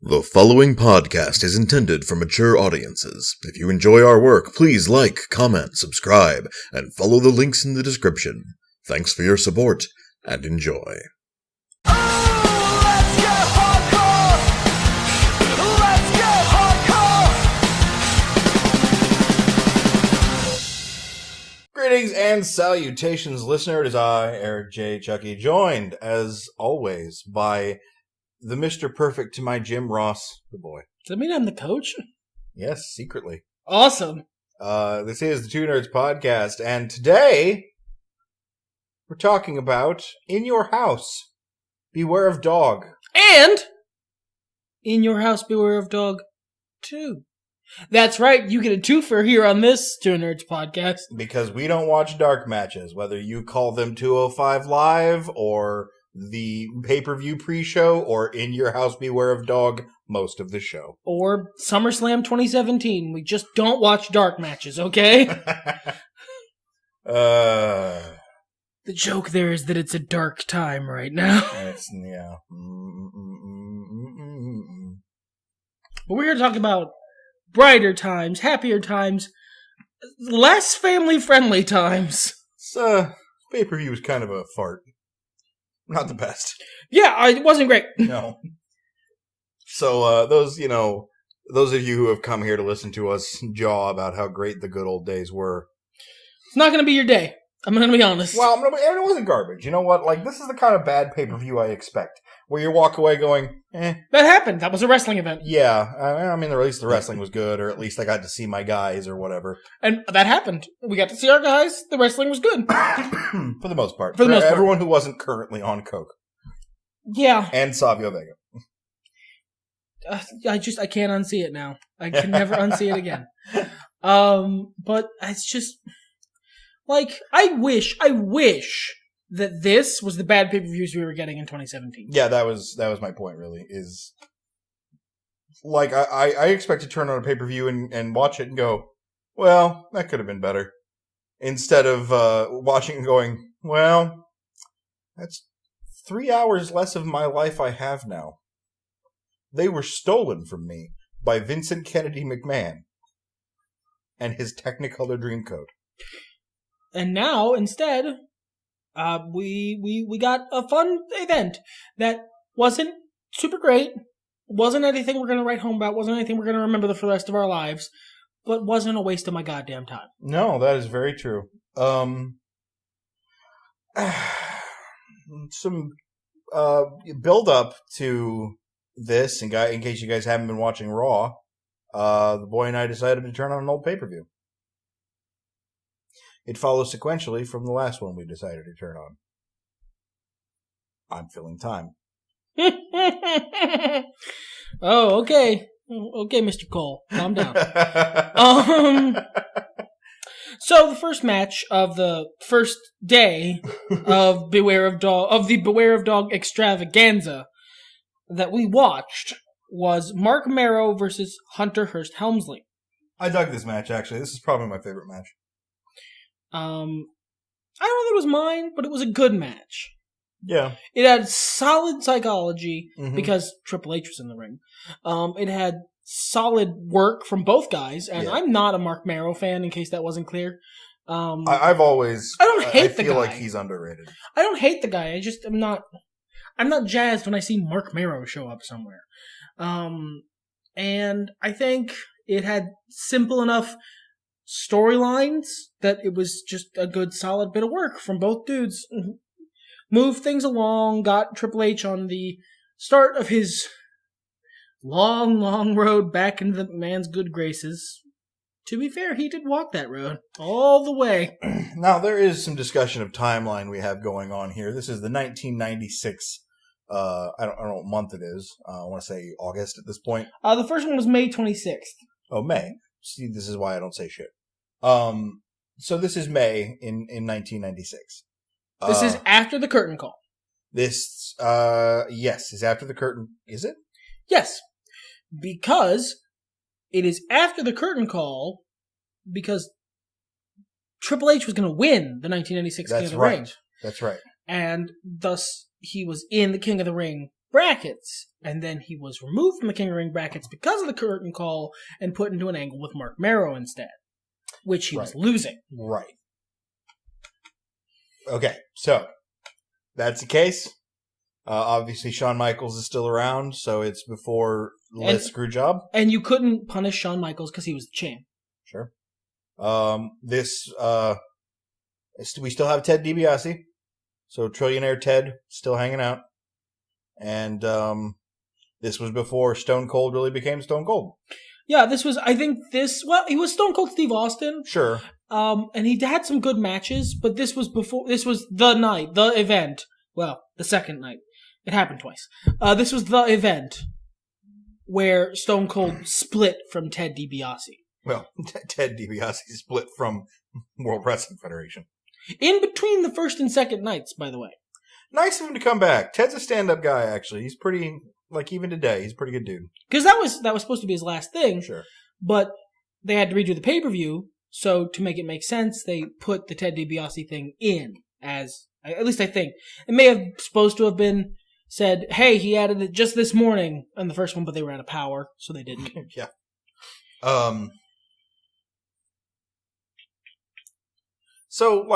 The following podcast is intended for mature audiences. If you enjoy our work, please like, comment, subscribe, and follow the links in the description. Thanks for your support, and enjoy. Greetings and salutations, listener. It is I, Eric J. Chucky, joined, as always, by the Mr. Perfect to my Jim Ross, the boy. Does that mean I'm the coach? Yes, secretly. Awesome. This is the Two Nerds Podcast, and today we're talking about In Your House, Beware of Dog. And In Your House, Beware of Dog 2. That's right, you get a twofer here on this Two Nerds Podcast. Because we don't watch dark matches, whether you call them 205 Live, or the pay-per-view pre-show, or In Your House, Beware of Dog most of the show. Or SummerSlam 2017. We just don't watch dark matches, okay? The joke there is that it's a dark time right now. yeah. But we're here to talk about brighter times, happier times, less family-friendly times. Pay-per-view is kind of a fart. Not the best. Yeah, it wasn't great. No. So, those of you who have come here to listen to us jaw about how great the good old days were. It's not going to be your day. I'm going to be honest. Well, and it wasn't garbage. You know what? Like, this is the kind of bad pay-per-view I expect. Where you walk away going, eh. That happened. That was a wrestling event. Yeah. I mean, at least the wrestling was good, or at least I got to see my guys, or whatever. And that happened. We got to see our guys. The wrestling was good. For the most part. For the most part. Everyone who wasn't currently on coke. Yeah. And Savio Vega. I can't unsee it now. I can never unsee it again. But it's just, like, I wish that this was the bad pay-per-views we were getting in 2017. Yeah, that was my point, really, is, like, I expect to turn on a pay-per-view and watch it and go, well, that could have been better. Instead of watching and going, well, that's 3 hours less of my life I have now. They were stolen from me by Vincent Kennedy McMahon and his Technicolor Dreamcoat. And now, instead, we got a fun event that wasn't super great, wasn't anything we're going to write home about, wasn't anything we're going to remember for the rest of our lives, but wasn't a waste of my goddamn time. No, that is very true. Some build up to this, and in case you guys haven't been watching Raw, the boy and I decided to turn on an old pay-per-view. It follows sequentially from the last one we decided to turn on. I'm filling time. Oh, okay. Okay, Mr. Cole. Calm down. So the first match of the first day of the Beware of Dog extravaganza that we watched was Marc Mero versus Hunter Hearst Helmsley. I dug this match, actually. This is probably my favorite match. I don't know if it was mine, but it was a good match. Yeah. It had solid psychology because Triple H was in the ring. It had solid work from both guys, and I'm not a Marc Mero fan, in case that wasn't clear. I don't hate the guy. I feel like he's underrated. I don't hate the guy. I'm not jazzed when I see Marc Mero show up somewhere. And I think it had simple enough storylines that it was just a good solid bit of work from both dudes. Moved things along, got Triple H on the start of his long road back into the man's good graces. To be fair, he did walk that road all the way. Now, there is some discussion of timeline we have going on here. This is the 1996, I don't know what month it is. I want to say August at this point. The first one was May 26th. Oh, May. See, this is why I don't say shit. So this is May in 1996. This is after the curtain call. This, yes, is after the curtain. Is it? Yes. Because it is after the curtain call, because Triple H was going to win the 1996 King of the Ring. That's right. And thus, he was in the King of the Ring brackets. And then he was removed from the King of the Ring brackets because of the curtain call and put into an angle with Marc Mero instead, which he was losing. Right. Okay, so that's the case. Obviously, Shawn Michaels is still around, so it's before Les Screwjob. And you couldn't punish Shawn Michaels because he was the champ. Sure. We still have Ted DiBiase, so Trillionaire Ted still hanging out, and this was before Stone Cold really became Stone Cold. Yeah, he was Stone Cold Steve Austin. Sure. And he had some good matches, but this was the night, the event. Well, the second night. It happened twice. This was the event where Stone Cold split from Ted DiBiase. Well, Ted DiBiase split from World Wrestling Federation. In between the first and second nights, by the way. Nice of him to come back. Ted's a stand-up guy, actually. He's pretty, even today, he's a pretty good dude. Because that was supposed to be his last thing. Sure. But they had to redo the pay-per-view, so to make it make sense, they put the Ted DiBiase thing in as, at least I think. It may have supposed to have been said, hey, he added it just this morning on the first one, but they were out of power, so they didn't. Yeah. So,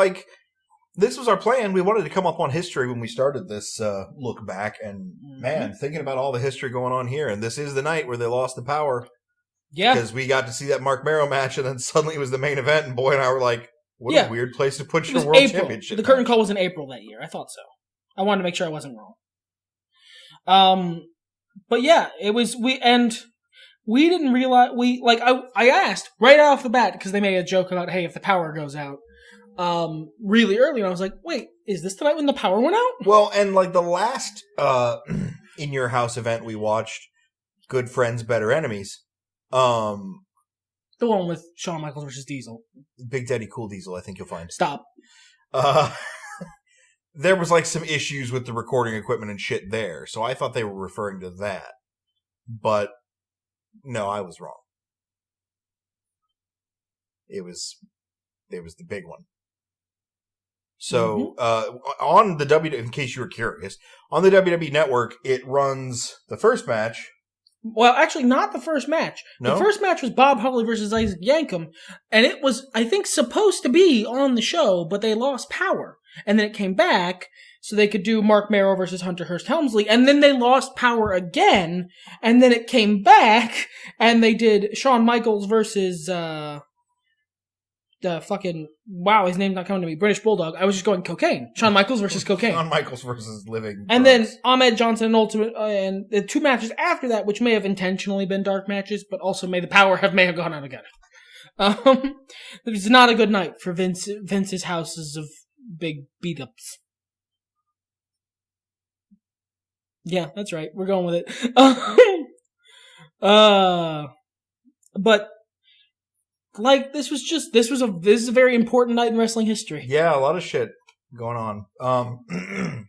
this was our plan. We wanted to come up on history when we started this look back, and man, thinking about all the history going on here, and this is the night where they lost the power. Yeah. Because we got to see that Marc Mero match, and then suddenly it was the main event, and Boy and I were like, what a weird place to put your World Championship. The curtain call was in April that year. I thought so. I wanted to make sure I wasn't wrong. But yeah, it was, we didn't realize, I asked right off the bat, because they made a joke about, hey, if the power goes out, really early, and I was like, wait, is this the night when the power went out? Well, and the last, In Your House event we watched, Good Friends, Better Enemies, the one with Shawn Michaels versus Diesel. Big Daddy Cool Diesel, I think you'll find. Stop. There was some issues with the recording equipment and shit there, so I thought they were referring to that. But no, I was wrong. It was the big one. So, on the in case you were curious, on the WWE Network, it runs the first match. Well, actually, not the first match. No? The first match was Bob Holly versus Isaac Yankem, and it was, I think, supposed to be on the show, but they lost power. And then it came back, so they could do Marc Mero versus Hunter Hearst Helmsley, and then they lost power again, and then it came back, and they did Shawn Michaels versus, his name's not coming to me, British Bulldog. I was just going Cocaine. Shawn Michaels versus Cocaine. Shawn Michaels versus Living. And then Ahmed Johnson and Ultimate, and the two matches after that, which may have intentionally been dark matches, but also may have gone out again. It was not a good night for Vince's houses of big beat-ups. Yeah, that's right. We're going with it. But this is a very important night in wrestling history. Yeah, a lot of shit going on.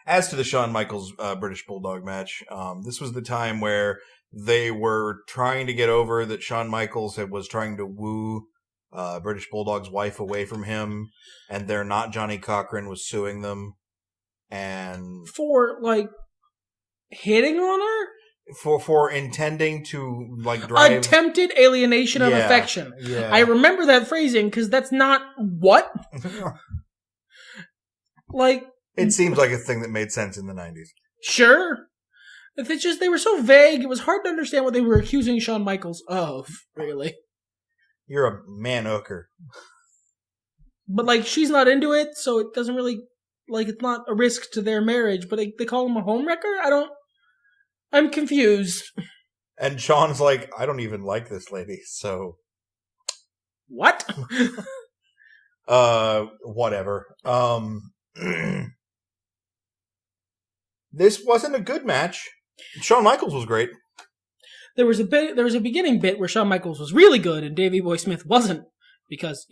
As to the Shawn Michaels British Bulldog match, this was the time where they were trying to get over that Shawn Michaels was trying to woo British Bulldog's wife away from him, and they're not Johnny Cochran was suing them, and for hitting on her. For intending to drive attempted alienation of affection. Yeah. I remember that phrasing because that's not what. It seems like a thing that made sense in the 90s. Sure. It's just they were so vague. It was hard to understand what they were accusing Shawn Michaels of. Really. You're a man hooker. But she's not into it, so it doesn't really it's not a risk to their marriage. But they call him a homewrecker. I'm confused. And Shawn's like, I don't even like this lady, so... What? Whatever. This wasn't a good match. Shawn Michaels was great. There was a beginning bit where Shawn Michaels was really good and Davey Boy Smith wasn't, because,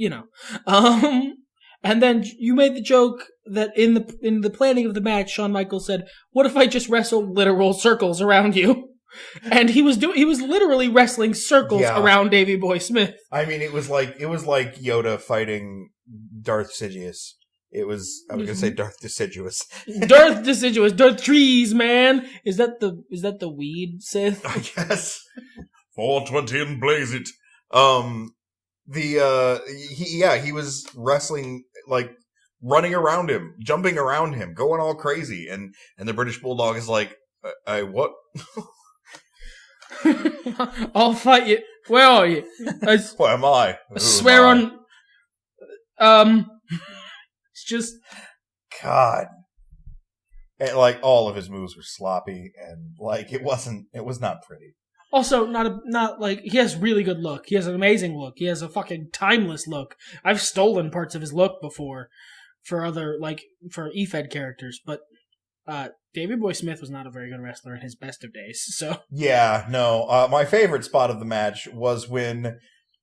and then you made the joke that in the planning of the match, Shawn Michaels said, "What if I just wrestle literal circles around you?" And he was literally wrestling circles around Davey Boy Smith. I mean, it was like Yoda fighting Darth Sidious. It was, I was going to say Darth Deciduous. Darth Deciduous, Darth Trees, man. Is that the weed Sith? I guess. 420 and blaze it. He was wrestling, like, running around him, jumping around him, going all crazy. And the British Bulldog is like, what? I'll fight you. Where are you? Where am I? I swear on... It's just... God. And, like, all of his moves were sloppy, and, like, it was not pretty. Also, not like, he has really good look. He has an amazing look. He has a fucking timeless look. I've stolen parts of his look before for other, like, for E-Fed characters, but Davey Boy Smith was not a very good wrestler in his best of days, so. Yeah, no. My favorite spot of the match was when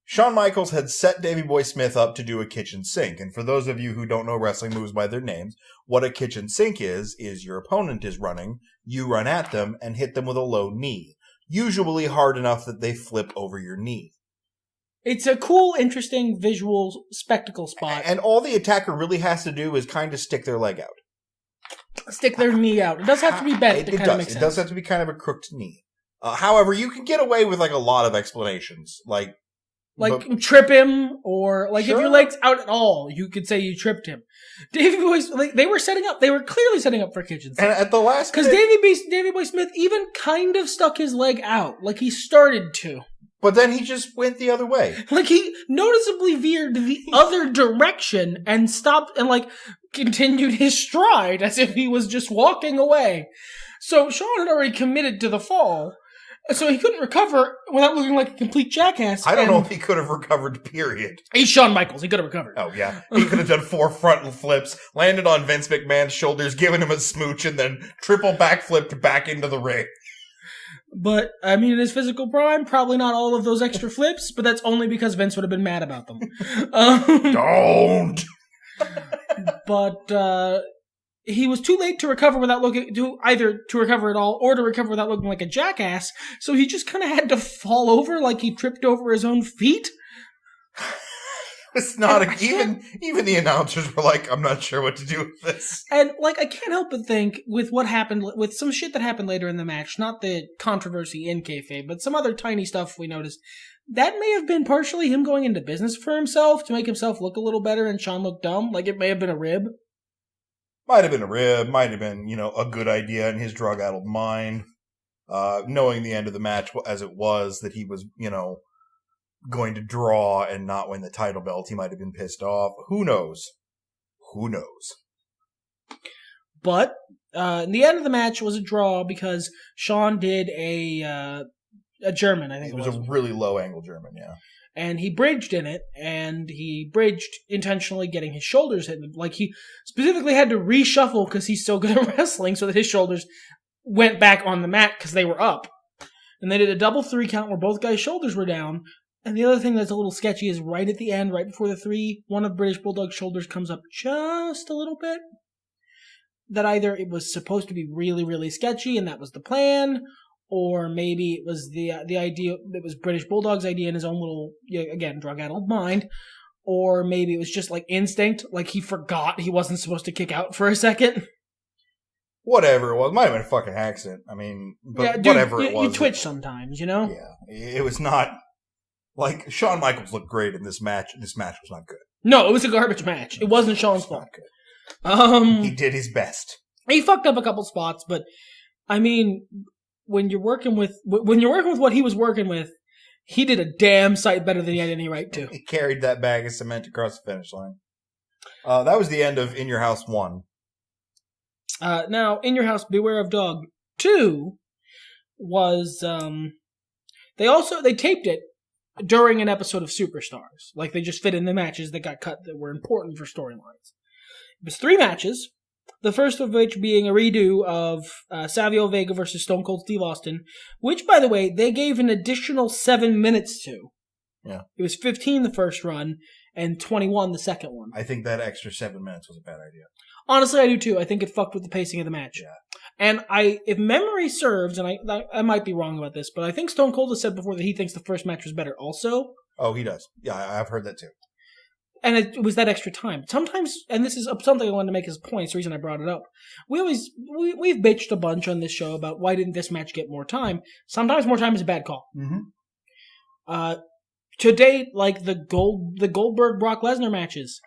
Shawn Michaels had set Davey Boy Smith up to do a kitchen sink. And for those of you who don't know wrestling moves by their names, what a kitchen sink is your opponent is running, you run at them, and hit them with a low knee. Usually hard enough that they flip over your knee. It's a cool, interesting visual spectacle spot. And all the attacker really has to do is kind of stick their leg out. Stick their knee out. It does have to be bent. It kind of makes sense. It does have to be kind of a crooked knee. However, you can get away with like a lot of explanations. Like trip him, or like Sure. if your leg's out at all, you could say you tripped him. Davey Boy, like they were clearly setting up for kitchen sink. And at the last because Davey Boy Smith even kind of stuck his leg out, like he started to. But then he just went the other way. Like he noticeably veered the other direction and stopped and like continued his stride as if he was just walking away. So Shawn had already committed to the fall. So he couldn't recover without looking like a complete jackass. I don't know if he could have recovered, period. He's Shawn Michaels. He could have recovered. Oh, yeah. He could have done 4 front flips, landed on Vince McMahon's shoulders, given him a smooch, and then triple backflipped back into the ring. But, I mean, in his physical prime, probably not all of those extra flips, but that's only because Vince would have been mad about them. Don't! But, he was too late to recover without looking, either to recover at all or to recover without looking like a jackass, so he just kind of had to fall over like he tripped over his own feet. It's not even the announcers were like, I'm not sure what to do with this. And like I can't help but think with what happened with some shit that happened later in the match, not the controversy in kayfabe, but some other tiny stuff we noticed. That may have been partially him going into business for himself to make himself look a little better and Shawn look dumb. Like it may have been a rib. Might have been a rib, might have been, a good idea in his drug-addled mind. Knowing the end of the match as it was, that he was, going to draw and not win the title belt, he might have been pissed off. Who knows? But the end of the match was a draw because Shawn did a German, I think it was. It was a really low-angle German, yeah. And he bridged in it, and he bridged intentionally getting his shoulders hit. Like, he specifically had to reshuffle because he's so good at wrestling so that his shoulders went back on the mat because they were up. And they did a double 3 count where both guys' shoulders were down. And the other thing that's a little sketchy is right at the end, right before the 3, one of British Bulldog's shoulders comes up just a little bit. That either it was supposed to be really, really sketchy and that was the plan, or maybe it was the idea, it was British Bulldog's idea in his own little, again, drug-addled mind. Or maybe it was just like instinct, like he forgot he wasn't supposed to kick out for a second. Whatever it was. Might have been a fucking accident. I mean, but yeah, dude, whatever it was. You twitch sometimes, Yeah. It was not, like, Shawn Michaels looked great in this match. This match was not good. No, it was a garbage match. It wasn't Shawn's fault. Not good. He did his best. He fucked up a couple spots, but, I mean... When you're working with what he was working with, he did a damn sight better than he had any right to. He carried that bag of cement across the finish line. That was the end of In Your House 1. Now, In Your House, Beware of Dog 2 was, they taped it during an episode of Superstars. Like, they just fit in the matches that got cut that were important for storylines. It was 3 matches. The first of which being a redo of Savio Vega versus Stone Cold Steve Austin, which, by the way, they gave an additional 7 minutes to. Yeah. It was 15 the first run, and 21 the second one. I think that extra 7 minutes was a bad idea. Honestly, I do too. I think it fucked with the pacing of the match. Yeah. And if memory serves, and I might be wrong about this, but I think Stone Cold has said before that he thinks the first match was better also. Oh, he does. Yeah, I've heard that too. And it was that extra time. Sometimes, and this is something I wanted to make as a point, it's the reason I brought it up. We've bitched a bunch on this show about why didn't this match get more time. Sometimes more time is a bad call. Mm-hmm. To date, like the Goldberg-Brock Lesnar matches,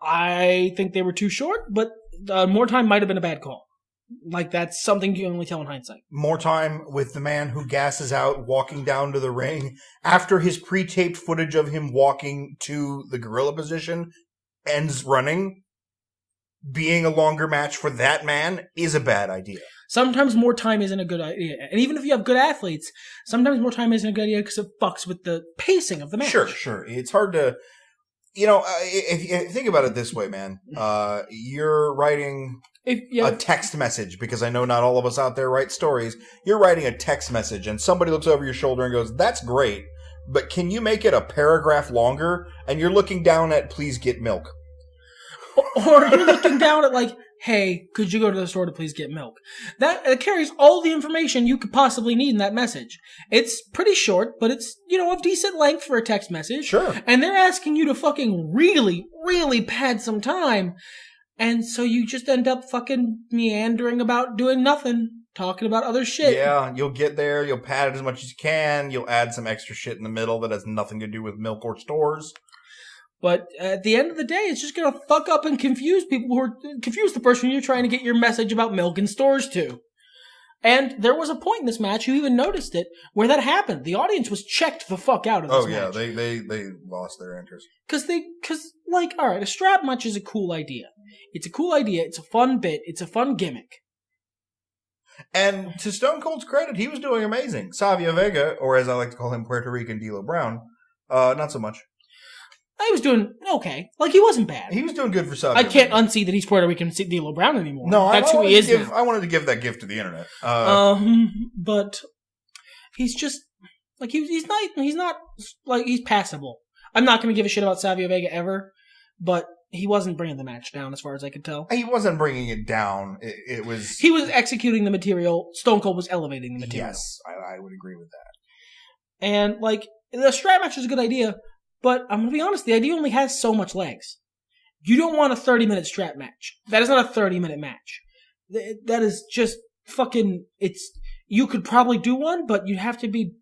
I think they were too short, but more time might have been a bad call. Like, that's something you can only tell in hindsight. More time with the man who gasses out walking down to the ring after his pre-taped footage of him walking to the gorilla position ends running. Being a longer match for that man is a bad idea. Sometimes more time isn't a good idea. And even if you have good athletes, sometimes more time isn't a good idea because it fucks with the pacing of the match. Sure. It's hard to... if you think about it this way, man, you're writing... a text message, because I know not all of us out there write stories. You're writing a text message and somebody looks over your shoulder and goes, that's great, but can you make it a paragraph longer? And you're looking down at, please get milk. Or you're looking down at like, hey, could you go to the store to please get milk? That carries all the information you could possibly need in that message. It's pretty short, but it's, of decent length for a text message. Sure. And they're asking you to fucking really, really pad some time. And so you just end up fucking meandering about doing nothing, talking about other shit. Yeah, you'll get there, you'll pad it as much as you can, you'll add some extra shit in the middle that has nothing to do with milk or stores. But at the end of the day, it's just going to fuck up and confuse confuse the person you're trying to get your message about milk and stores to. And there was a point in this match, you even noticed it, where that happened. The audience was checked the fuck out of this match. Oh yeah, they lost their interest. All right, a strap match is a cool idea. It's a cool idea, it's a fun bit, it's a fun gimmick. And to Stone Cold's credit, he was doing amazing. Savio Vega, or as I like to call him, Puerto Rican D'Lo Brown, not so much. He was doing okay. Like, he wasn't bad. He was doing good for Savio. I can't unsee that he's Puerto Rican D'Lo Brown anymore. No, that's who he is now. I wanted to give that gift to the internet. But he's just like he's not like he's passable. I'm not going to give a shit about Savio Vega ever, but he wasn't bringing the match down as far as I could tell. He wasn't bringing it down. It was... He was executing the material. Stone Cold was elevating the material. Yes, I would agree with that. And, like, the strap match is a good idea, but I'm going to be honest, the idea only has so much legs. You don't want a 30-minute strap match. That is not a 30-minute match. That is just fucking... You could probably do one, but you have to be,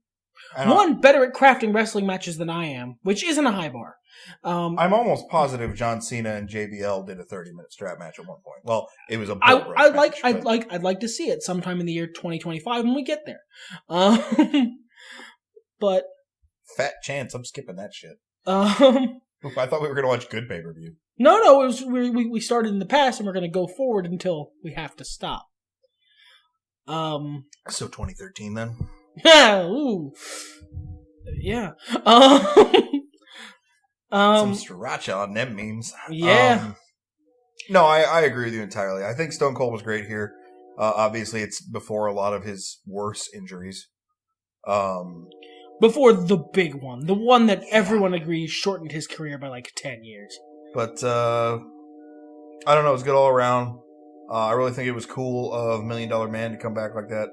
better at crafting wrestling matches than I am, which isn't a high bar. I'm almost positive John Cena and JBL did a 30-minute strap match at one point. Well, it was a I'd like to see it sometime in the year 2025 when we get there. But fat chance I'm skipping that shit. I thought we were going to watch good pay-per-view. No, it was we started in the past and we're going to go forward until we have to stop. So 2013 then. Ooh. Yeah. Some sriracha on them memes. Yeah. No, I agree with you entirely. I think Stone Cold was great here. Obviously, it's before a lot of his worse injuries. Before the big one. The one that everyone agrees shortened his career by like 10 years. But, I don't know. It was good all around. I really think it was cool of $1 Million Man to come back like that.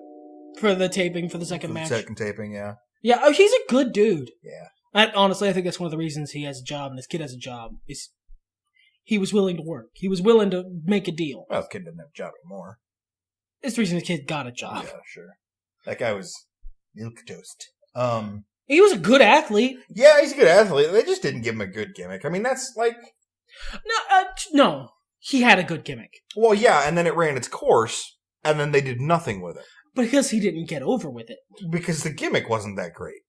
For the taping, for the second match. Second taping, yeah. Yeah, he's a good dude. Yeah. Honestly, I think that's one of the reasons he has a job and his kid has a job. Is he was willing to work. He was willing to make a deal. Well, his kid didn't have a job anymore. It's the reason his kid got a job. Yeah, sure. That guy was milquetoast. He was a good athlete. Yeah, he's a good athlete. They just didn't give him a good gimmick. I mean, that's like... No. He had a good gimmick. Well, yeah, and then it ran its course, and then they did nothing with it. Because he didn't get over with it. Because the gimmick wasn't that great.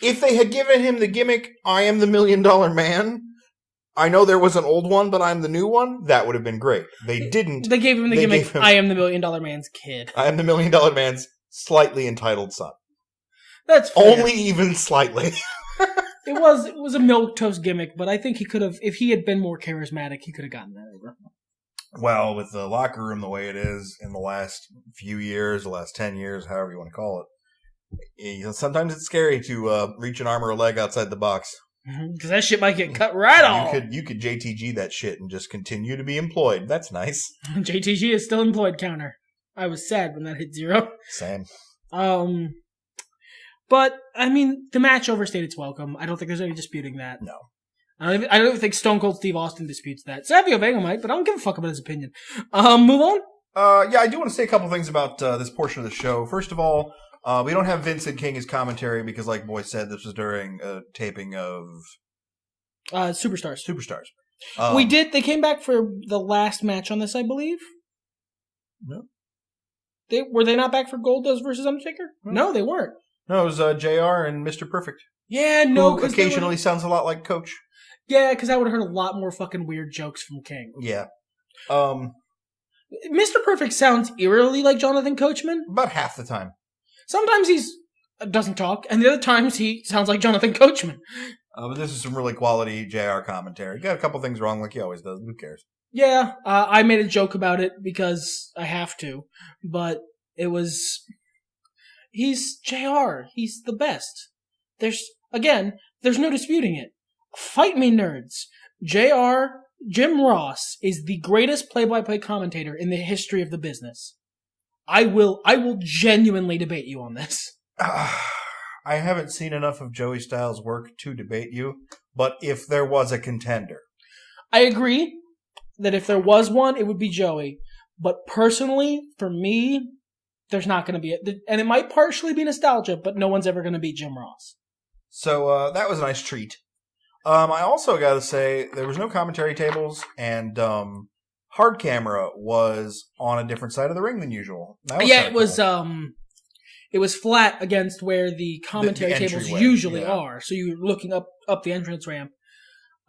If they had given him the gimmick, I am the $1 Million Man, I know there was an old one, but I'm the new one, that would have been great. They didn't. They gave him the gimmick, I am the $1 Million Man's kid. I am the $1 Million Man's slightly entitled son. That's fair. Only even slightly. It was a milquetoast gimmick, but I think he could have, if he had been more charismatic, he could have gotten that over. Well, with the locker room the way it is in the last few years, the last 10 years, however you want to call it, sometimes it's scary to reach an arm or a leg outside the box. Because that shit might get cut right off. You could JTG that shit and just continue to be employed. That's nice. JTG is still employed counter. I was sad when that hit 0. Same. But, I mean, the match overstayed its welcome. I don't think there's any disputing that. No. I don't even think Stone Cold Steve Austin disputes that. Savio Vega might, but I don't give a fuck about his opinion. Move on. Yeah, I do want to say a couple things about this portion of the show. First of all, we don't have Vince and King as commentary because, like Boy said, this was during a taping of Superstars. Superstars. They came back for the last match on this, I believe. No. Were they not back for Goldust versus Undertaker? No, they weren't. No, it was JR and Mr. Perfect. Yeah, no. Who occasionally sounds a lot like Coach. Yeah, because I would have heard a lot more fucking weird jokes from King. Yeah. Mr. Perfect sounds eerily like Jonathan Coachman. About half the time. Sometimes he's doesn't talk, and the other times he sounds like Jonathan Coachman. But this is some really quality JR commentary. Got a couple things wrong like he always does. Who cares? Yeah, I made a joke about it because I have to, but it was... He's JR. He's the best. There's no disputing it. Fight me, nerds. JR, Jim Ross, is the greatest play-by-play commentator in the history of the business. I will genuinely debate you on this. I haven't seen enough of Joey Styles' work to debate you, but if there was a contender... I agree that if there was one, it would be Joey. But personally, for me, there's not going to be it. And it might partially be nostalgia, but no one's ever going to beat Jim Ross. So that was a nice treat. I also got to say, there was no commentary tables, and Hard Camera was on a different side of the ring than usual. It was flat against where the commentary tables usually are. So you're looking up the entrance ramp.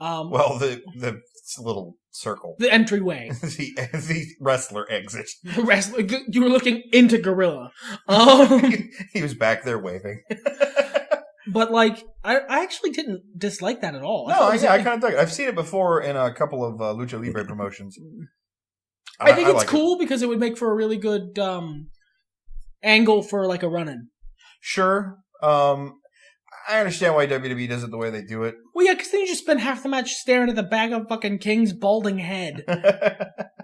The little circle. The entryway. the wrestler exit. The wrestler. You were looking into Gorilla. He was back there waving. But, like, I actually didn't dislike that at all. I kind of dug it. I've seen it before in a couple of Lucha Libre promotions. I think it's cool because it would make for a really good angle for, like, a run-in. Sure. I understand why WWE does it the way they do it. Well, yeah, because then you just spend half the match staring at the back of fucking King's balding head.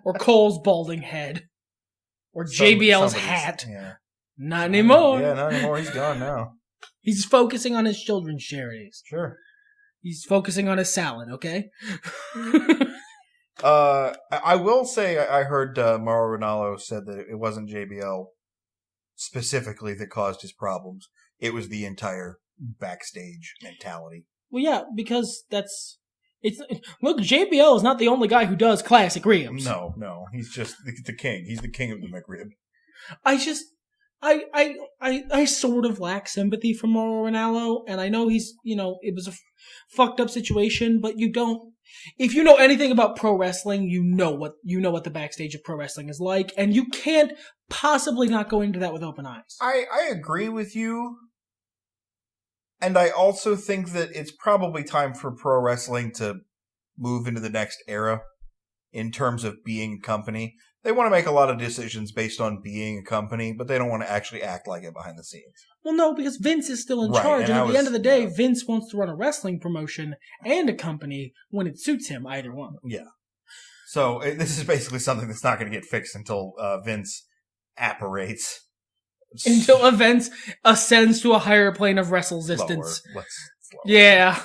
Or Cole's balding head. Or JBL's hat. Yeah. Not anymore. Yeah, not anymore. He's gone now. He's focusing on his children's charities. Sure. He's focusing on his salad, okay? I will say I heard Mauro Ranallo said that it wasn't JBL specifically that caused his problems. It was the entire backstage mentality. Well, yeah, because look, JBL is not the only guy who does classic ribs. No, he's just the king. He's the king of the McRib. I sort of lack sympathy for Mauro Ranallo, and I know he's, it was a fucked up situation, but if you know anything about pro wrestling, you know what the backstage of pro wrestling is like, and you can't possibly not go into that with open eyes. I agree with you. And I also think that it's probably time for pro wrestling to move into the next era in terms of being a company. They want to make a lot of decisions based on being a company, but they don't want to actually act like it behind the scenes. Well, no, because Vince is still in charge, and at the end of the day, Vince wants to run a wrestling promotion and a company when it suits him, either one. Yeah. So this is basically something that's not going to get fixed until Vince apparates. Until Vince ascends to a higher plane of WrestleXistence. Lower. Yeah.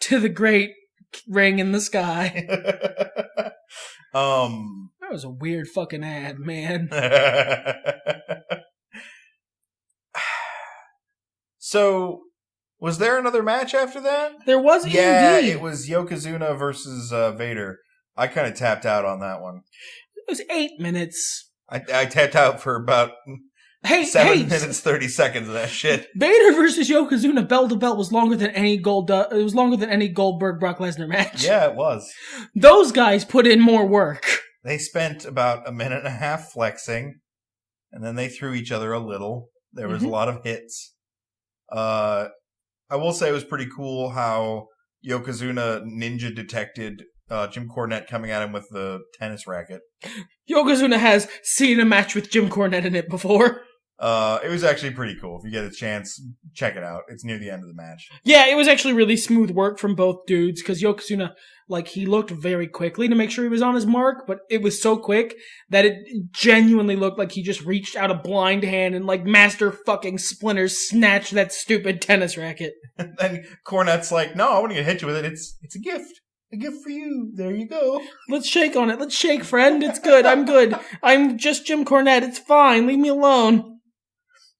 To the great ring in the sky. That was a weird fucking ad, man. So, was there another match after that? There was indeed. Yeah, it was Yokozuna versus Vader. I kind of tapped out on that one. It was 8 minutes. I tapped out for about 7 minutes, 30 seconds of that shit. Vader versus Yokozuna bell to bell was longer than any it was longer than any Goldberg Brock Lesnar match. Yeah, it was. Those guys put in more work. They spent about a minute and a half flexing, and then they threw each other a little. There was a lot of hits. I will say it was pretty cool how Yokozuna ninja detected Jim Cornette coming at him with the tennis racket. Yokozuna has seen a match with Jim Cornette in it before. It was actually pretty cool. If you get a chance, check it out. It's near the end of the match. Yeah, it was actually really smooth work from both dudes, because Yokozuna, he looked very quickly to make sure he was on his mark, but it was so quick that it genuinely looked like he just reached out a blind hand and, Master fucking Splinter snatched that stupid tennis racket. And then Cornette's like, no, I want to hit you with it. It's a gift. A gift for you. There you go. Let's shake on it. Let's shake, friend. It's good. I'm good. I'm just Jim Cornette. It's fine. Leave me alone.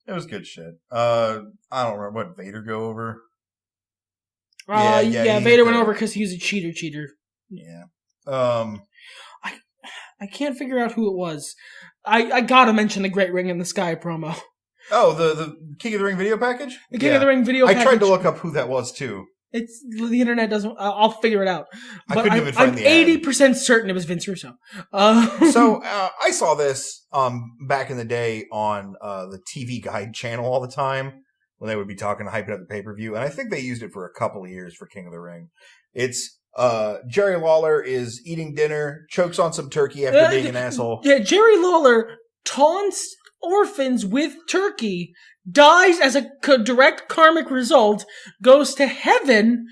It was good shit. I don't remember what Vader go over. Yeah, Vader went over because he was a cheater. Yeah. I can't figure out who it was. I gotta mention the Great Ring in the Sky promo. Oh, the King of the Ring video package? The King of the Ring video package. I tried to look up who that was, too. It's the internet doesn't. I'll figure it out. But I couldn't even find the ad. I'm 80% certain it was Vince Russo. So I saw this back in the day on the TV Guide channel all the time when they would be talking to hype it up the pay-per-view, and I think they used it for a couple of years for King of the Ring. It's Jerry Lawler is eating dinner, chokes on some turkey after being an asshole. Yeah, Jerry Lawler taunts orphans with turkey, dies as a direct karmic result, goes to heaven,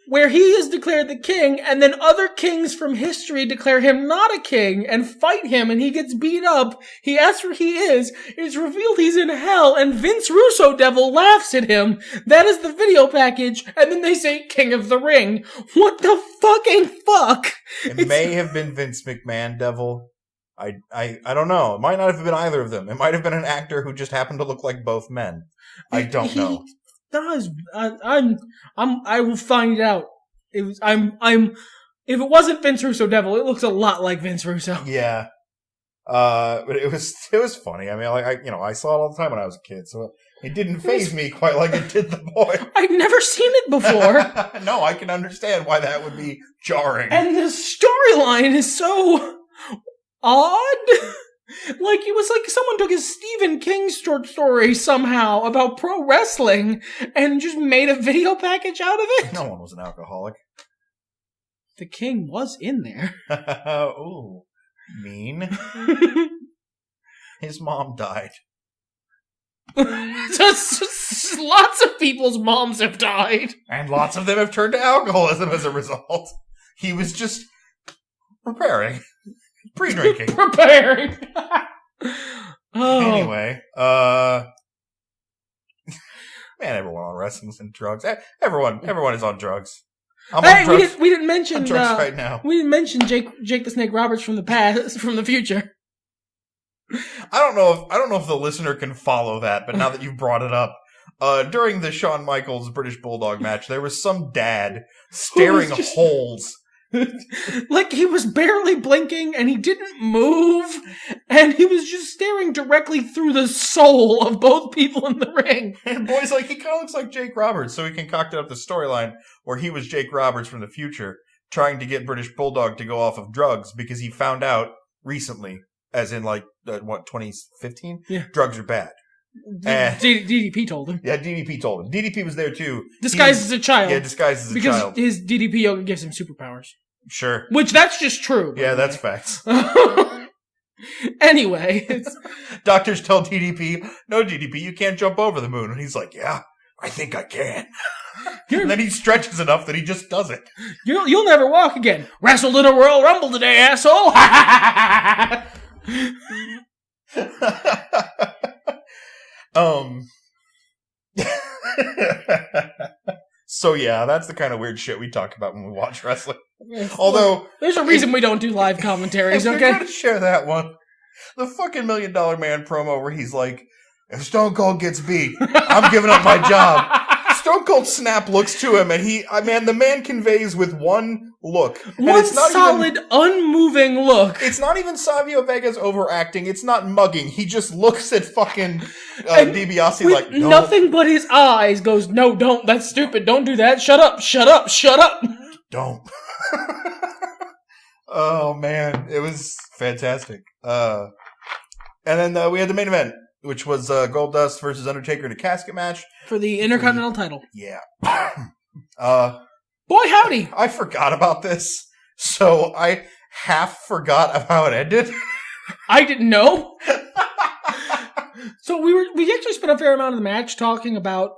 where he is declared the king, and then other kings from history declare him not a king and fight him, and he gets beat up. He asks where he is. It's revealed he's in hell, and Vince Russo Devil laughs at him. That is the video package, and then they say King of the Ring. What the fucking fuck? It may have been Vince McMahon Devil. I don't know. It might not have been either of them. It might have been an actor who just happened to look like both men. I don't know. Does I will find out. If it wasn't Vince Russo Devil, it looks a lot like Vince Russo. Yeah. But it was funny. I mean, I saw it all the time when I was a kid, so it didn't faze me quite like it did the boy. I'd never seen it before. No, I can understand why that would be jarring. And the storyline is so odd. It was like someone took a Stephen King short story somehow about pro wrestling and just made a video package out of it. No one was an alcoholic. The king was in there. Ooh, mean. His mom died. Lots of people's moms have died. And lots of them have turned to alcoholism as a result. He was just preparing. Pre-drinking. Preparing. Anyway, man, everyone on wrestling's and drugs. Everyone is on drugs. I'm on drugs. We didn't mention I'm drugs right now. We didn't mention Jake the Snake Roberts from the past, from the future. I don't know if the listener can follow that, but now that you've brought it up, during the Shawn Michaels British Bulldog match, there was some dad staring holes. He was barely blinking and he didn't move and he was just staring directly through the soul of both people in the ring. And boy's like, he kind of looks like Jake Roberts, so he concocted up the storyline where he was Jake Roberts from the future trying to get British Bulldog to go off of drugs because he found out recently, as in 2015? Yeah. Drugs are bad. DDP told him. Yeah, DDP told him. DDP was there too. Disguised as a child. Yeah, disguised as a child. Because his DDP yoga gives him superpowers. Sure. Which, that's just true. Yeah, that's facts. Anyway. Doctors tell DDP, no, DDP, you can't jump over the moon. And he's like, yeah, I think I can. And then he stretches enough that he just does it. You'll never walk again. Wrestled in a Royal Rumble today, asshole. So yeah, that's the kind of weird shit we talk about when we watch wrestling. Although there's a reason we don't do live commentaries, okay? Okay, I'm gonna share that one. The fucking $1 Million Man promo where he's like, if Stone Cold gets beat, I'm giving up my job. Stone Cold Snap looks to him, and the man conveys with one look. One solid, unmoving look. It's not even Savio Vega's overacting. It's not mugging. He just looks at fucking DiBiase like, no. Nothing but his eyes goes, no, don't. That's stupid. Don't do that. Shut up. Shut up. Shut up. Don't. Oh, man. It was fantastic. And then we had the main event, which was Goldust versus Undertaker in a casket match. For the Intercontinental title. Yeah. Boy, howdy. I forgot about this, so I half forgot of how it ended. I didn't know. So we actually spent a fair amount of the match talking about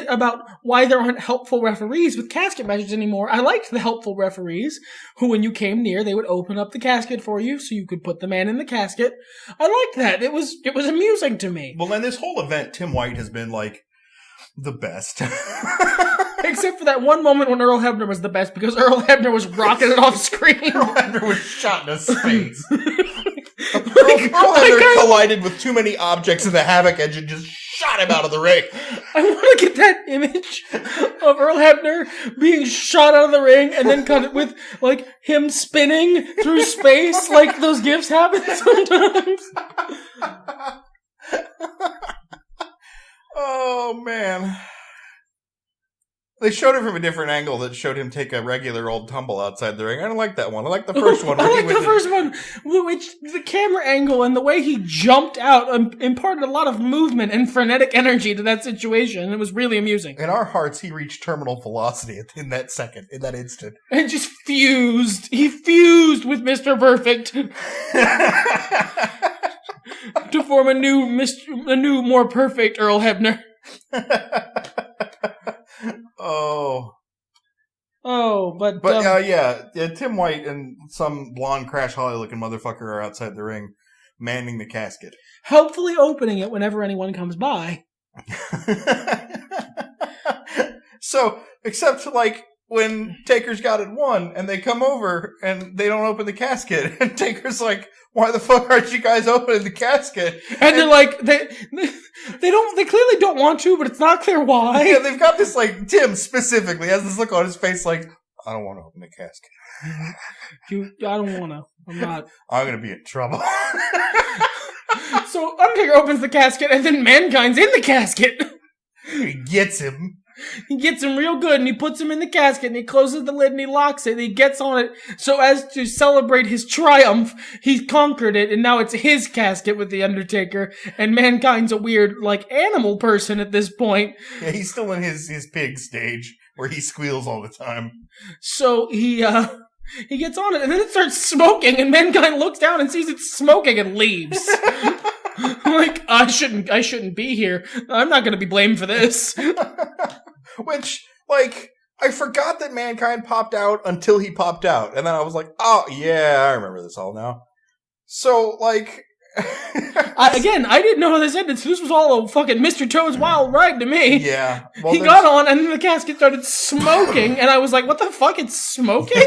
about why there aren't helpful referees with casket matches anymore. I liked the helpful referees who, when you came near, they would open up the casket for you so you could put the man in the casket. I liked that. It was amusing to me. Well, in this whole event, Tim White has been like the best. Except for that one moment when Earl Hebner was the best, because Earl Hebner was rocking it off screen. Earl Hebner was shot in his face. Earl Hebner collided with too many objects in the Havoc engine, just shot him out of the ring. I want to get that image of Earl Hebner being shot out of the ring and then cut it with, like, him spinning through space, like those GIFs happen sometimes. Oh, man. They showed it from a different angle that showed him take a regular old tumble outside the ring. I don't like that one. I like the first one. I like the first one, which the camera angle and the way he jumped out imparted a lot of movement and frenetic energy to that situation. It was really amusing. In our hearts, he reached terminal velocity in that second, in that instant. And just fused. He fused with Mr. Perfect to form a new, more perfect Earl Hebner. But Tim White and some blonde Crash Holly looking motherfucker are outside the ring, manning the casket, helpfully opening it whenever anyone comes by. So, except like when Taker's got it won, and they come over and they don't open the casket, and Taker's like, "Why the fuck aren't you guys opening the casket?" And they're like, they clearly don't want to, but it's not clear why. Yeah, they've got this, like, Tim specifically has this look on his face like, I don't want to open the casket. I don't want to. I'm not. I'm going to be in trouble. So Undertaker opens the casket, and then Mankind's in the casket. He gets him. He gets him real good, and he puts him in the casket, and he closes the lid, and he locks it, and he gets on it, so as to celebrate his triumph, he's conquered it, and now it's his casket with the Undertaker, and Mankind's a weird, like, animal person at this point. Yeah, he's still in his pig stage, where he squeals all the time. So he gets on it, and then it starts smoking, and Mankind looks down and sees it smoking and leaves. Like, I shouldn't be here. I'm not gonna be blamed for this. Which, like, I forgot that Mankind popped out until he popped out. And then I was like, oh, yeah, I remember this all now. So, like... I didn't know how this ended, so this was all a fucking Mr. Toad's Wild Ride to me. Yeah. Well, he got on, and then the casket started smoking, and I was like, what the fuck, it's smoking?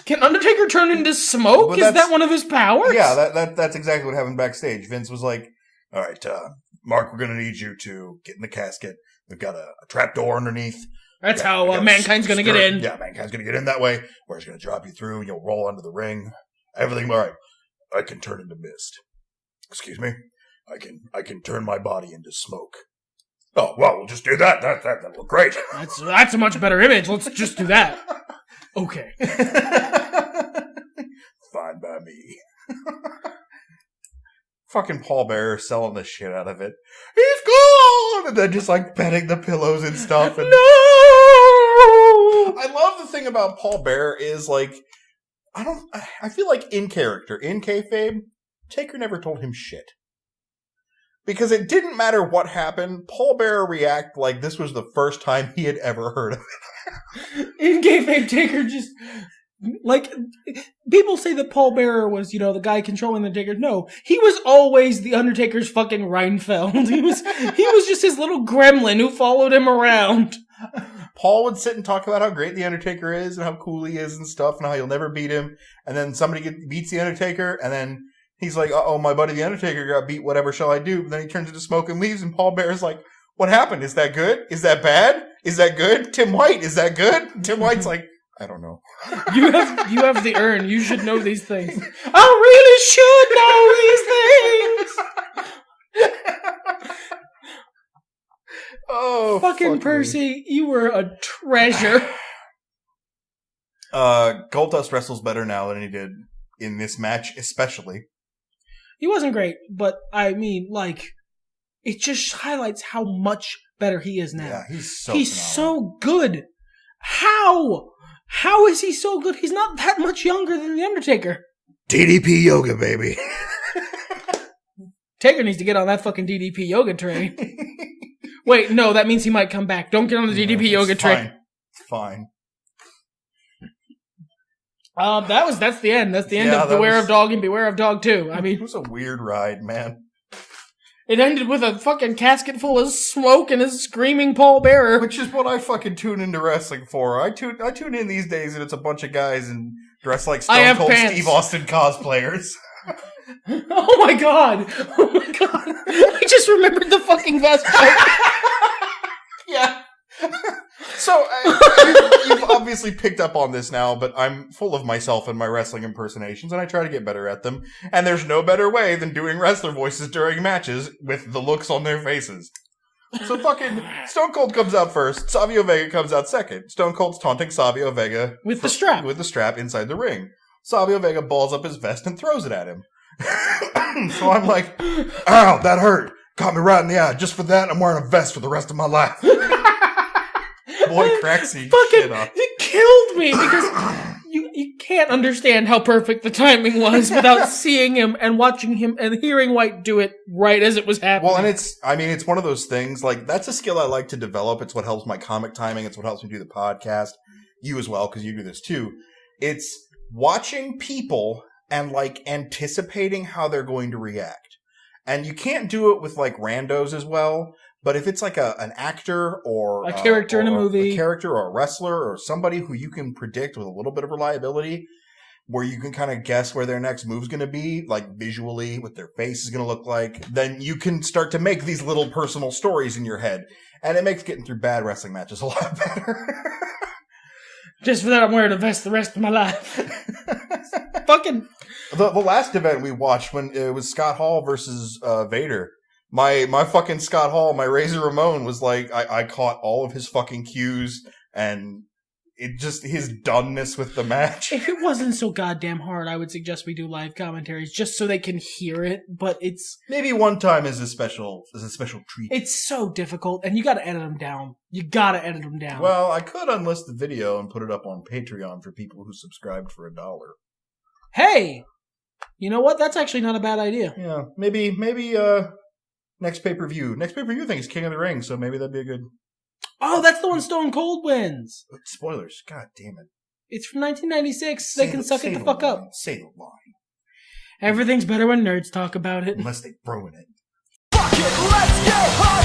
Can Undertaker turn into smoke? Is that one of his powers? Yeah, that's exactly what happened backstage. Vince was like, all right, Marc, we're going to need you to get in the casket. We've got a trap door underneath. That's how Mankind's going to get in. Yeah, Mankind's going to get in that way. We're just going to drop you through, and you'll roll onto the ring. Everything, all right. I can turn into mist. Excuse me? I can turn my body into smoke. Oh, well, we'll just do that. That'll look great. That's a much better image. Let's just do that. Okay. Fine by me. Fucking Paul Bearer selling the shit out of it. He's gone! And then just like petting the pillows and stuff. And... No! I love the thing about Paul Bearer is like, I feel like in character, in kayfabe, Taker never told him shit. Because it didn't matter what happened, Paul Bearer reacted like this was the first time he had ever heard of it. In kayfabe, Taker just... Like, people say that Paul Bearer was, the guy controlling the Undertaker. No, he was always the Undertaker's fucking Reinfeld. He was just his little gremlin who followed him around. Paul would sit and talk about how great the Undertaker is and how cool he is and stuff and how you'll never beat him. And then somebody beats the Undertaker and then he's like, uh-oh, my buddy the Undertaker got beat, whatever shall I do? But then he turns into smoke and leaves and Paul Bearer's like, what happened? Is that good? Is that bad? Is that good? Tim White, is that good? Tim White's like, I don't know. You have the urn. You should know these things. I really should know these things. Oh, fucking Percy, you were a treasure. Goldust wrestles better now than he did in this match, especially. He wasn't great, but I mean, like, it just highlights how much better he is now. Yeah, he's so good. How is he so good? He's not that much younger than The Undertaker. DDP yoga, baby. Taker needs to get on that fucking DDP yoga train. Wait, no, that means he might come back. Don't get on the DDP yoga train. It's fine. That's the end. That's the end of Beware of Dog and Beware of Dog 2. I mean, it was a weird ride, man. It ended with a fucking casket full of smoke and a screaming pallbearer. Which is what I fucking tune into wrestling for. I tune in these days and it's a bunch of guys and dressed like Stone Cold Steve Austin cosplayers. Oh my god! I just remembered the fucking vest. Yeah. So, you've obviously picked up on this now, but I'm full of myself and my wrestling impersonations, and I try to get better at them. And there's no better way than doing wrestler voices during matches with the looks on their faces. So fucking Stone Cold comes out first, Savio Vega comes out second. Stone Cold's taunting Savio Vega with the strap. With the strap inside the ring. Savio Vega balls up his vest and throws it at him. So I'm like, ow, that hurt. Caught me right in the eye. Just for that, I'm wearing a vest for the rest of my life. Boy, cracks the shit up. It killed me because you can't understand how perfect the timing was without seeing him and watching him and hearing White do it right as it was happening. Well, and it's one of those things, like, that's a skill I like to develop. It's what helps my comic timing. It's what helps me do the podcast. You as well, because you do this too. It's watching people and, like, anticipating how they're going to react. And you can't do it with, like, randos as well. But if it's like an actor or a character in a movie, a character or a wrestler or somebody who you can predict with a little bit of reliability, where you can kind of guess where their next move's going to be, like visually, what their face is going to look like, then you can start to make these little personal stories in your head. And it makes getting through bad wrestling matches a lot better. Just for that, I'm wearing a vest the rest of my life. Fucking... The last event we watched, when it was Scott Hall versus Vader, My fucking Scott Hall, my Razor Ramon was like, I caught all of his fucking cues and it just, his doneness with the match. If it wasn't so goddamn hard, I would suggest we do live commentaries just so they can hear it, but it's... Maybe one time is a special treat. It's so difficult and you gotta edit them down. You gotta edit them down. Well, I could unlist the video and put it up on Patreon for people who subscribed for $1. Hey! You know what? That's actually not a bad idea. Yeah, maybe, next pay-per-view. Next pay-per-view thing is King of the Ring, so maybe that'd be a good... Oh, that's the one Stone Cold wins! Spoilers. God damn it. It's from 1996. They can suck it the fuck up. Say the line. Everything's better when nerds talk about it. Unless they ruin it. Fuck it, let's get high!